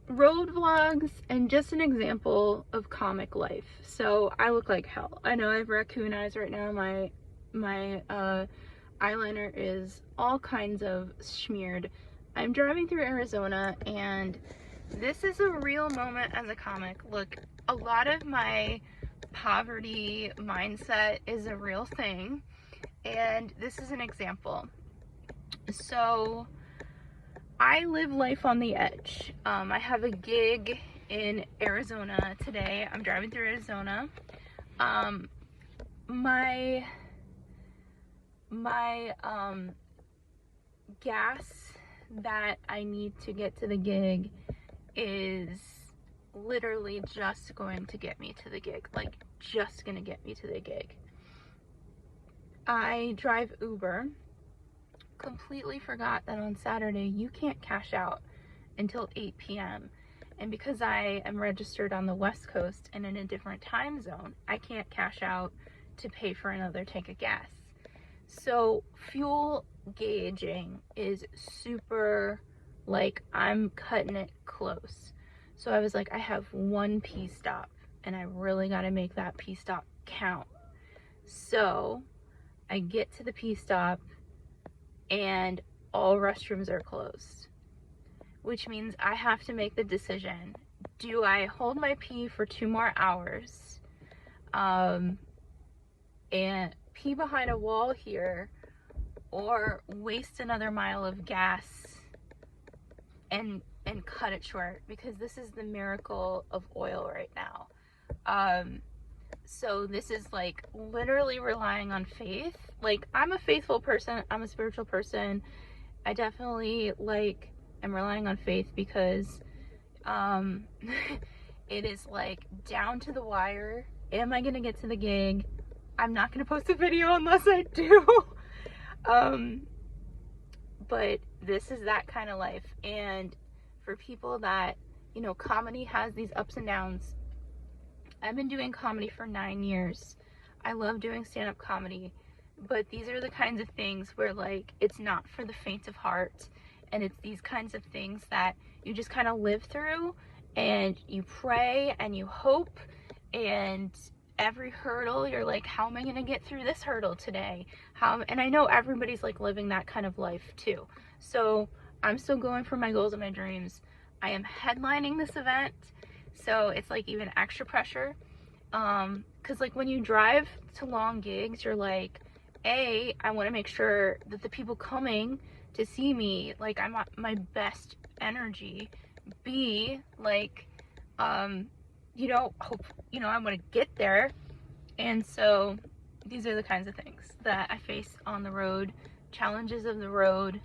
road vlogs and just an example of comic life. So I look like hell. I know I have raccoon eyes right now. My eyeliner is all kinds of smeared. I'm driving through Arizona, and this is a real moment as a comic. Look, a lot of my poverty mindset is a real thing, and this is an example. So I live life on the edge. I have a gig in Arizona today. I'm driving through Arizona. My gas that I need to get to the gig is literally just going to get me to the gig. Like, just gonna get me to the gig. I drive Uber. Completely forgot that on Saturday you can't cash out until 8 p.m. and because I am registered on the West Coast and in a different time zone, I can't cash out to pay for another tank of gas. So fuel gauging is super, like, I'm cutting it close. So I was like, I have one P stop and I really got to make that P stop count. So I get to the P stop and all restrooms are closed, which means I have to make the decision. Do I hold my pee for 2 more hours and pee behind a wall here, or waste another mile of gas and cut it short? Because this is the miracle of oil right now. So this is like literally relying on faith. Like, I'm a faithful person, I'm a spiritual person. I definitely like am relying on faith because it is like down to the wire. Am I gonna get to the gig? I'm not gonna post a video unless I do. But this is that kind of life. And for people that, you know, comedy has these ups and downs. I've been doing comedy for 9 years. I love doing stand-up comedy, but these are the kinds of things where, like, it's not for the faint of heart, and it's these kinds of things that you just kind of live through, and you pray and you hope, and every hurdle you're like, how am I gonna get through this hurdle today? And I know everybody's like living that kind of life too. So I'm still going for my goals and my dreams. I am headlining this event, so it's like even extra pressure, because like when you drive to long gigs, you're like, A, I want to make sure that the people coming to see me, like, I'm at my best energy. B, like, you know, hope, you know, I want to get there. And so these are the kinds of things that I face on the road. Challenges of the road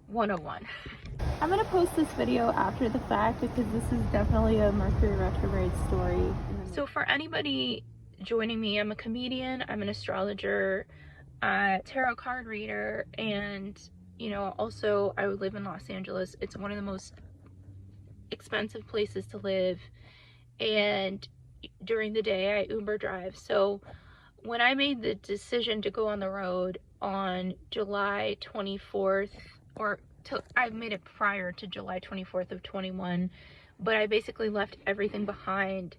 101. I'm gonna post this video after the fact because this is definitely a Mercury retrograde story. So for anybody joining me, I'm a comedian, I'm an astrologer, tarot card reader, and, you know, also I would live in Los Angeles. It's one of the most expensive places to live, and during the day I Uber drive. So when I made the decision to go on the road on July 24th, I made it prior to July 24th of 21, but I basically left everything behind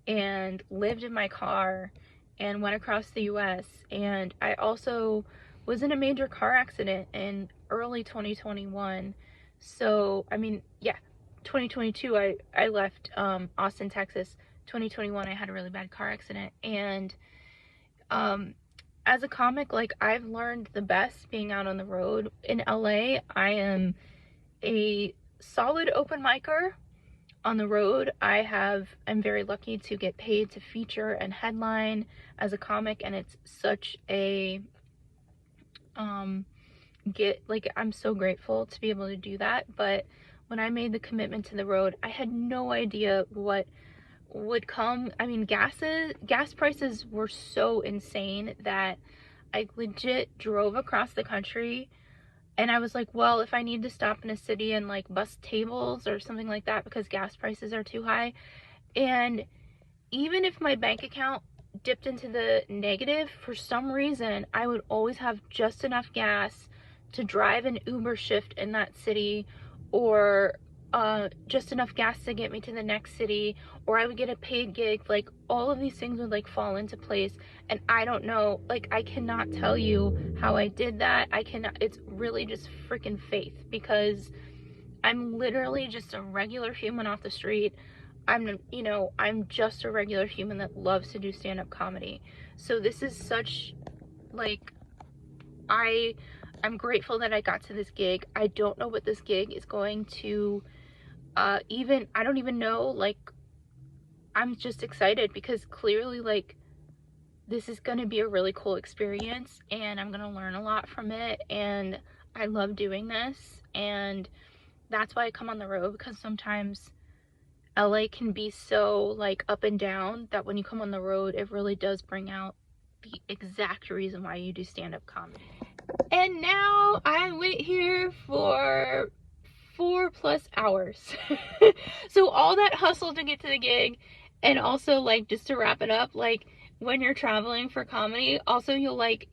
and lived in my car and went across the US. And I also was in a major car accident in early 2021. So, I mean, yeah, 2022, I left Austin, Texas. 2021, I had a really bad car accident. And as a comic, like, I've learned the best being out on the road. In LA, I am a solid open micer. On the road, I'm very lucky to get paid to feature and headline as a comic, and it's such a I'm so grateful to be able to do that. But when I made the commitment to the road, I had no idea what would come. I mean, gas prices were so insane that I legit drove across the country, and I was like, well, if I need to stop in a city and like bus tables or something like that because gas prices are too high, and even if my bank account dipped into the negative, for some reason I would always have just enough gas to drive an Uber shift in that city, or just enough gas to get me to the next city, or I would get a paid gig. Like, all of these things would like fall into place, and I don't know, like, I cannot tell you how I did that. I cannot, it's really just freaking faith, because I'm literally just a regular human off the street. I'm, you know, I'm just a regular human that loves to do stand-up comedy. So this is such, like, I'm grateful that I got to this gig. I don't know what this gig is going to I don't even know, like, I'm just excited because clearly, like, this is going to be a really cool experience, and I'm going to learn a lot from it, and I love doing this, and that's why I come on the road, because sometimes LA can be so, like, up and down that when you come on the road, it really does bring out the exact reason why you do stand-up comedy. And now I wait here for 4+ hours. So all that hustle to get to the gig, and also, like, just to wrap it up, like, when you're traveling for comedy, also you'll like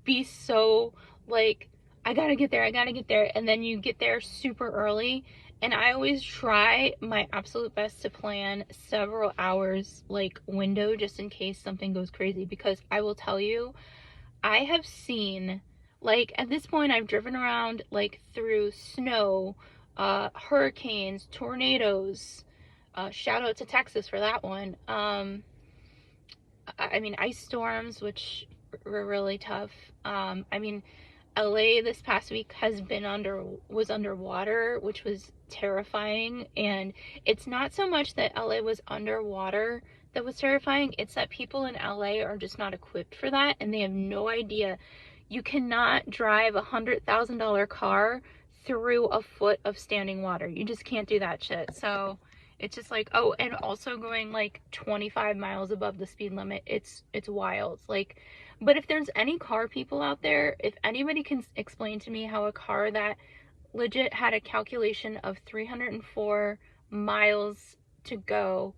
be so like, I gotta get there, and then you get there super early. And I always try my absolute best to plan several hours like window, just in case something goes crazy, because I will tell you, I have seen, like, at this point I've driven around like through snow, hurricanes, tornadoes, shout out to Texas for that one. I mean, ice storms, which were really tough. I mean, LA this past week was underwater, which was terrifying. And it's not so much that LA was underwater that was terrifying, it's that people in LA are just not equipped for that, and they have no idea. You cannot drive $100,000 car through a foot of standing water. You just can't do that shit. So it's just like, oh, and also going like 25 miles above the speed limit. It's wild. Like, but if there's any car people out there, if anybody can explain to me how a car that legit had a calculation of 304 miles to go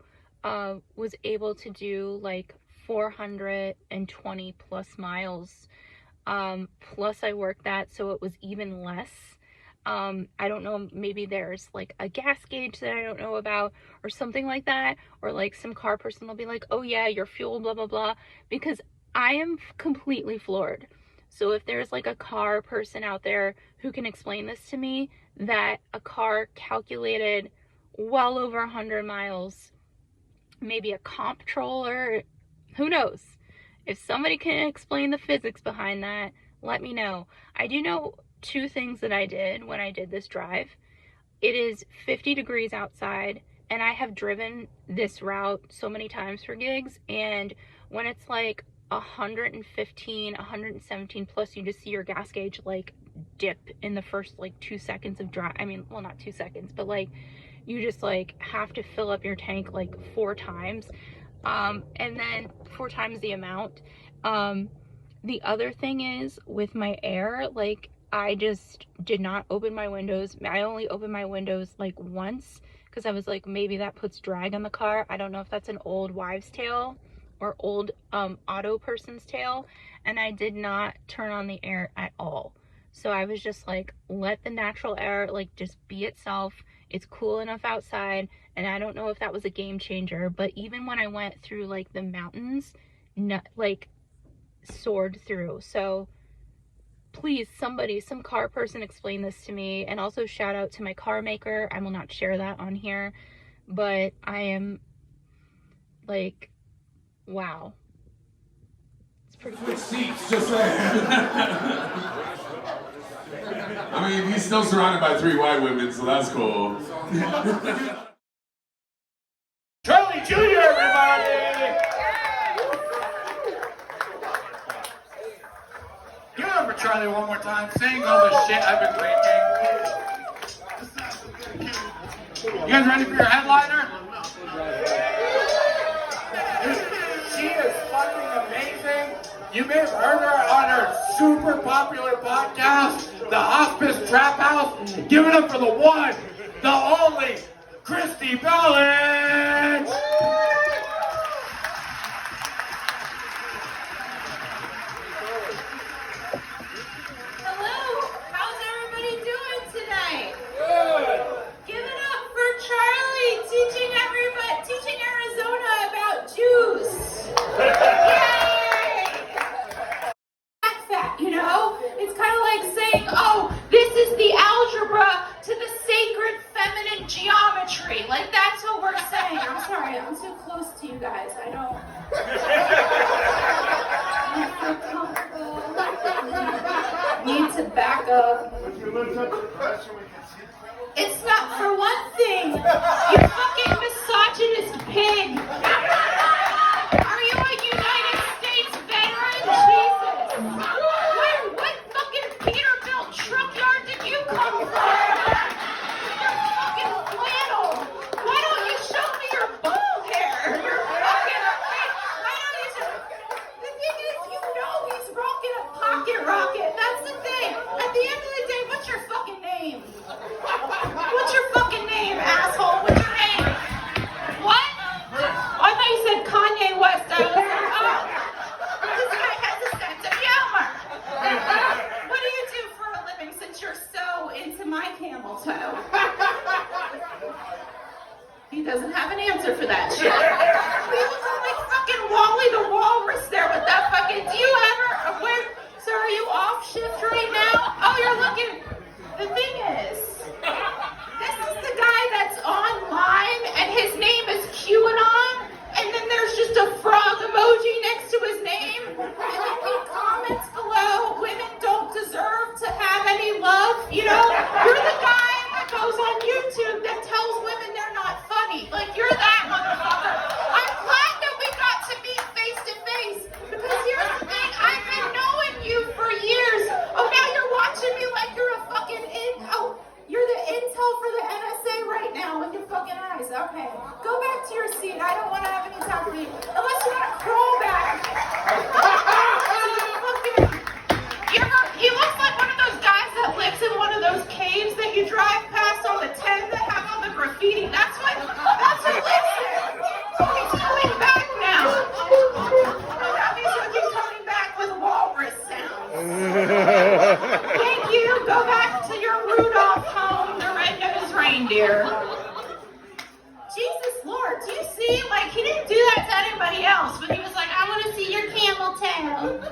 was able to do like 420 plus miles, plus I worked that so it was even less. I don't know, maybe there's like a gas gauge that I don't know about or something like that, or like some car person will be like, oh yeah, your fuel, blah blah blah, because I am completely floored. So if there's like a car person out there who can explain this to me, that a car calculated well over 100 miles, maybe a comptroller, who knows? If somebody can explain the physics behind that, let me know. I do know two things that I did when I did this drive. It is 50 degrees outside, and I have driven this route so many times for gigs, and when it's like 115, 117 plus, you just see your gas gauge like dip in the first like 2 seconds of drive. I mean, well, not 2 seconds, but like you just like have to fill up your tank like 4 times, and then 4 times the amount. The other thing is with my air, like I just did not open my windows. I only opened my windows like once because I was like, maybe that puts drag on the car. I don't know if that's an old wives' tale or old auto person's tale. And I did not turn on the air at all. So I was just like, let the natural air like just be itself. It's cool enough outside. And I don't know if that was a game changer, but even when I went through like the mountains, like soared through. So please, somebody, some car person, explain this to me. And also shout out to my car maker. I will not share that on here, but I am like, wow. It's pretty cool. Seats, just saying. I mean, he's still surrounded by 3 white women, so that's cool. Charlie Jr., everybody! Give it up for Charlie one more time, saying all the shit I've been drinking. You guys ready for your headliner? She is fucking amazing. You may have heard her on her super popular podcast, The Hospice Trap House. Give it up for the one, the only, Kristy Belich! Hello, how's everybody doing tonight? Good. Give it up teaching Arizona about Jews. Yay! That, you know? It's kind of like saying, oh, this is the algebra to the sacred feminine geometry. Like, that's what we're saying. I'm sorry, I'm too close to you guys. I don't feel comfortable. Need to back up. It's not, for one thing, you fucking misogynist pig. Are you a United States veteran? Jesus. What fucking Peterbilt truck yard did you come from? You're fucking flannel. Why don't you show me your bald hair? You're fucking, why don't you just, the thing is, you know he's rocking a pocket rocket. That's the thing. At the end of the day, what's your fucking name? What's your fucking name, asshole? What's your name? What? Oh, I thought you said Kanye West. I was like, oh, this guy has a sense of humor. What do you do for a living since you're so into my camel toe? He doesn't have an answer for that shit. He looks like fucking Wally the Walrus there with that fucking, do you ever, so are you off shift right now? Oh, you're looking, the thing is, this is the guy that's online, and his name is QAnon, and then there's just a frog emoji next to his name, and then he comments below, women don't deserve to have any love, you know? You're the guy that goes on YouTube that tells women they're not funny. Like, you're that motherfucker. I'm glad that we got to meet face to face, because here's the thing, I've been knowing you for years. Oh, now you're watching me like you're a fucking you're the intel for the NSA right now with your fucking eyes. Okay, go back to your seat. I don't want to have any time for you. Unless you want to crawl back. He looks like one of those guys that lives in one of those caves that you drive past on the 10 that have all the graffiti. That's what lives there. He's coming back now. Now he's looking coming back with walrus sounds. Thank you. Go back to your Rudolph home, the red-nosed reindeer. Jesus Lord, do you see? Like, he didn't do that to anybody else, but he was like, I want to see your camel toe.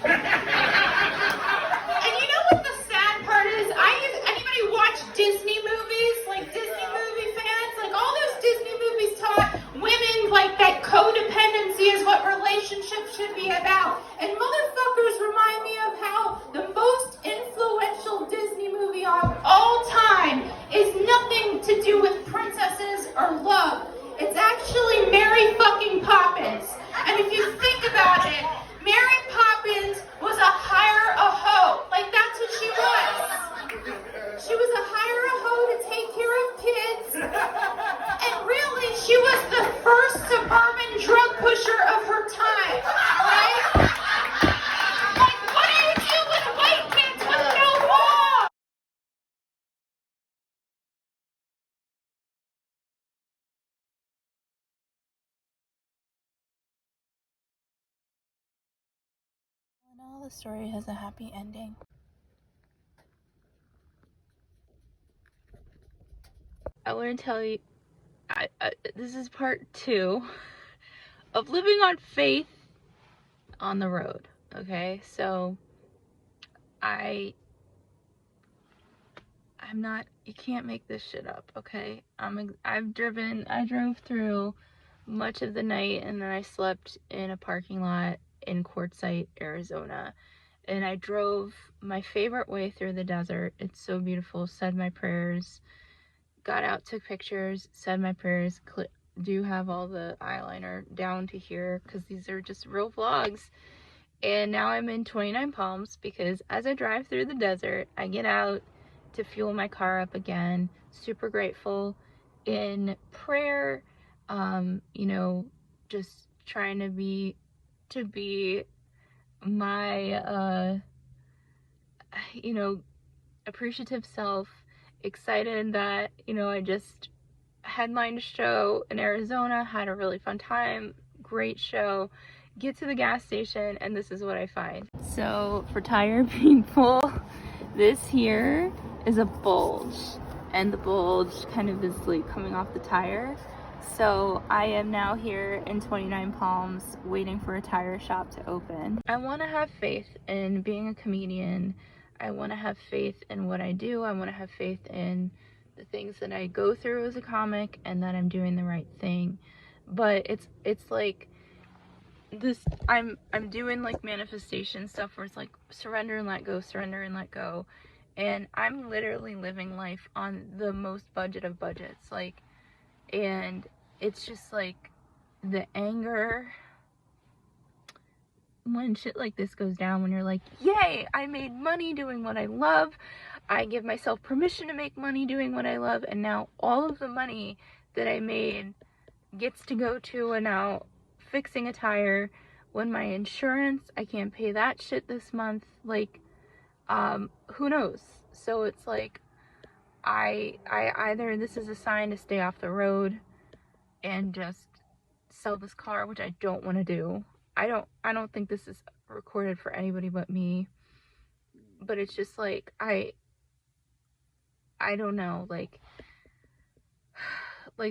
And you know what the sad part is? Anybody watch Disney movies? Like, Disney movie fans? Like, all those Disney movies taught women, like, that codependency is what relationships should be about. And motherfuckers remind me of how the most influential Disney movie of all time is nothing to do with princesses or love. It's actually Mary fucking Poppins. And if you think about it, Mary Poppins was a hire a hoe. Like, that's what she was. She was a hire a hoe to take care of kids. And really, she was the first suburban drug pusher of her time. Right? Like, what do you do with white kids with no mom? All in all, the story has a happy ending. I want to tell you, this is part 2 of living on faith on the road. Okay, so I'm not, you can't make this shit up. Okay, I drove through much of the night, and then I slept in a parking lot in Quartzsite, Arizona, and I drove my favorite way through the desert. It's so beautiful. Said my prayers, got out, took pictures, said my prayers, do have all the eyeliner down to here because these are just real vlogs. And now I'm in 29 Palms because as I drive through the desert, I get out to fuel my car up again. Super grateful, in prayer, you know, just trying to be my you know, appreciative self. Excited that, you know, I just headlined a show in Arizona, had a really fun time, great show, get to the gas station, and this is what I find. So for tired people, this here is a bulge, and the bulge kind of is like coming off the tire. So I am now here in 29 Palms waiting for a tire shop to open. I want to have faith in being a comedian. I want to have faith in what I do. I want to have faith in the things that I go through as a comic and that I'm doing the right thing. But it's like this, I'm doing like manifestation stuff where it's like surrender and let go, surrender and let go. And I'm literally living life on the most budget of budgets. Like, and it's just like the anger when shit like this goes down, when you're like, yay, I made money doing what I love. I give myself permission to make money doing what I love. And now all of the money that I made gets to go to and now fixing a tire when my insurance, I can't pay that shit this month. Like, who knows? So it's like, I either this is a sign to stay off the road and just sell this car, which I don't want to do. I don't think this is recorded for anybody but me. But it's just like, I don't know, like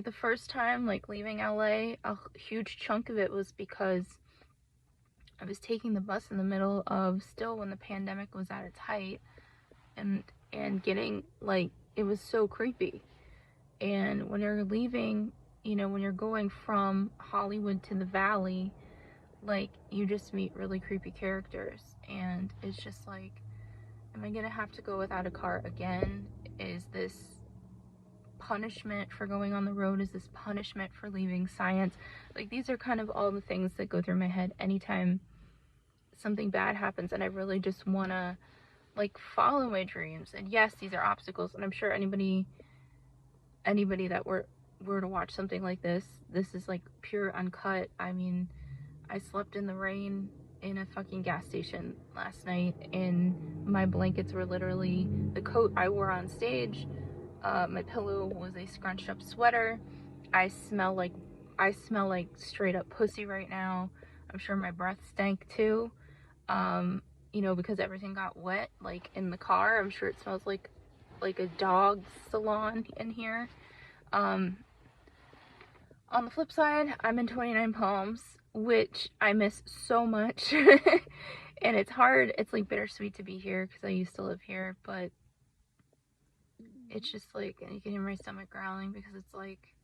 the first time, like leaving LA, a huge chunk of it was because I was taking the bus in the middle of still when the pandemic was at its height, and getting like, it was so creepy. And when you're leaving, you know, when you're going from Hollywood to the Valley, like, you just meet really creepy characters, and it's just like, am I gonna have to go without a car again? Is this punishment for going on the road? Is this punishment for leaving science? Like, these are kind of all the things that go through my head anytime something bad happens, and I really just wanna like follow my dreams. And yes, these are obstacles, and I'm sure anybody that were to watch something like this is like pure uncut. I mean, I slept in the rain in a fucking gas station last night, and my blankets were literally the coat I wore on stage. My pillow was a scrunched up sweater. I smell like straight up pussy right now. I'm sure my breath stank too. You know, because everything got wet, like in the car. I'm sure it smells like a dog salon in here. On the flip side, I'm in 29 Palms, which I miss so much. And it's hard, it's like bittersweet to be here because I used to live here, but it's just like, and you can hear my stomach growling because it's like,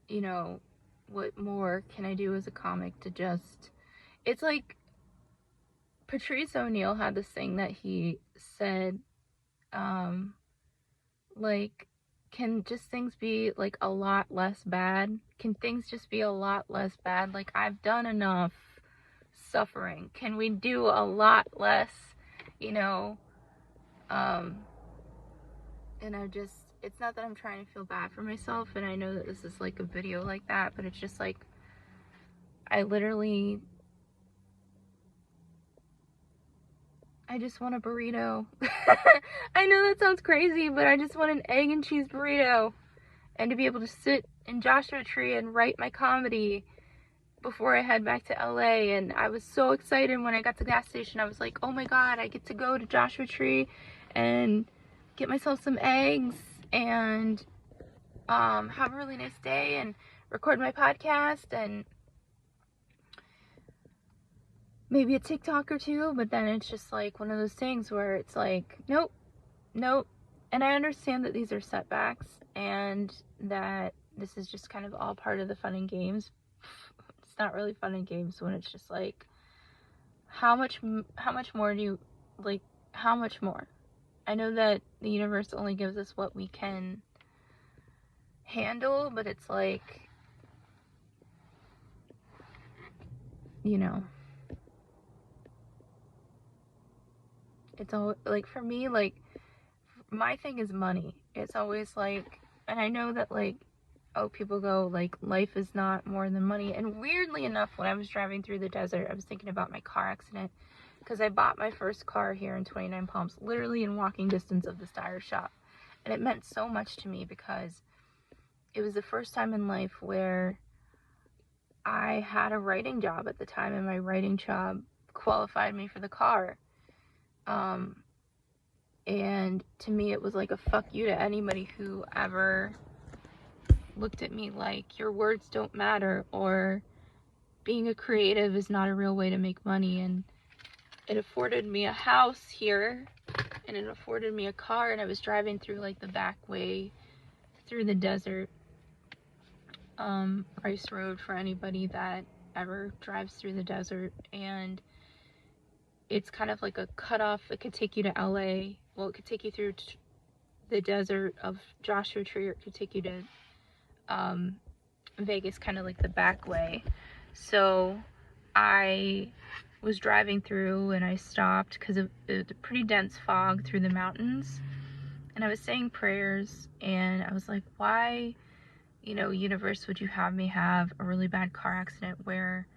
you know, what more can I do as a comic to just, it's like, Patrice O'Neal had this thing that he said, like, can just things be like a lot less bad? Can things just be a lot less bad? Like, I've done enough suffering. Can we do a lot less, you know? And I just, it's not that I'm trying to feel bad for myself, and I know that this is like a video like that, but it's just like, I just want a burrito. I know that sounds crazy, but I just want an egg and cheese burrito. And to be able to sit in Joshua Tree and write my comedy before I head back to LA. And I was so excited when I got to the gas station. I was like, oh my God, I get to go to Joshua Tree and get myself some eggs and have a really nice day and record my podcast and maybe a TikTok or two. But then it's just like one of those things where it's like, nope. And I understand that these are setbacks and that this is just kind of all part of the fun and games. It's not really fun and games when it's just like, how much more do you, like, how much more? I know that the universe only gives us what we can handle, but it's like, you know, it's all like, for me, like, my thing is money. It's always like, and I know that, like, oh, people go like, life is not more than money. And weirdly enough, when I was driving through the desert, I was thinking about my car accident, because I bought my first car here in 29 Palms, literally in walking distance of this tire shop. And it meant so much to me because it was the first time in life where I had a writing job at the time, and my writing job qualified me for the car. And to me, it was like a fuck you to anybody who ever looked at me like your words don't matter, or being a creative is not a real way to make money. And it afforded me a house here, and it afforded me a car, and I was driving through like the back way through the desert. Rice Road, for anybody that ever drives through the desert, and it's kind of like a cutoff. It could take you to LA. Well, it could take you through the desert of Joshua Tree, or it could take you to Vegas, kind of like the back way. So I was driving through and I stopped because it was a pretty dense fog through the mountains, and I was saying prayers, and I was like, why, you know, universe, would you have me have a really bad car accident where